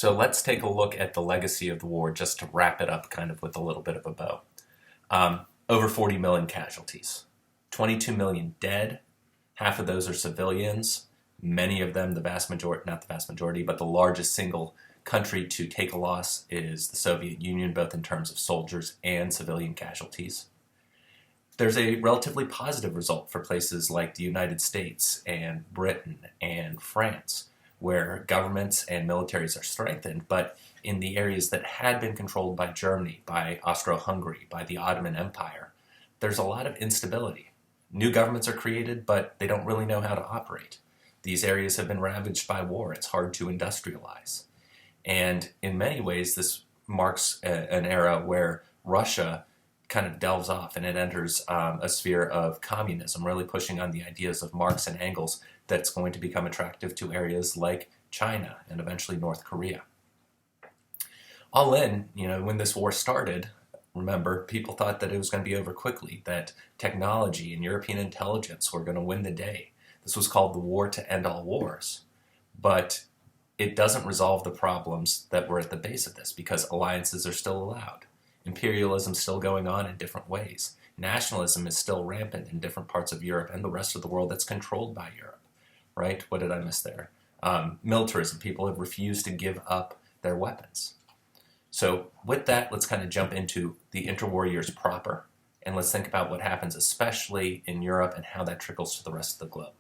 So let's take a look at the legacy of the war just to wrap it up kind of with a little bit of a bow. Over 40 million casualties, 22 million dead. Half of those are civilians. Many of them, the vast majority, not the vast majority, but the largest single country to take a loss is the Soviet Union, both in terms of soldiers and civilian casualties. There's a relatively positive result for places like the United States and Britain and France, where governments and militaries are strengthened, but in the areas that had been controlled by Germany, by Austro-Hungary, by the Ottoman Empire, there's a lot of instability. New governments are created, but they don't really know how to operate. These areas have been ravaged by war. It's hard to industrialize. And in many ways, this marks an era where Russia kind of delves off and it enters a sphere of communism, really pushing on the ideas of Marx and Engels that's going to become attractive to areas like China and eventually North Korea. All in, when this war started, remember, people thought that it was going to be over quickly, that technology and European intelligence were going to win the day. This was called the war to end all wars. But it doesn't resolve the problems that were at the base of this because alliances are still allowed. Imperialism is still going on in different ways. Nationalism is still rampant in different parts of Europe and the rest of the world that's controlled by Europe, right? What did I miss there? Militarism. People have refused to give up their weapons. So with that, let's kind of jump into the interwar years proper, and let's think about what happens especially in Europe and how that trickles to the rest of the globe.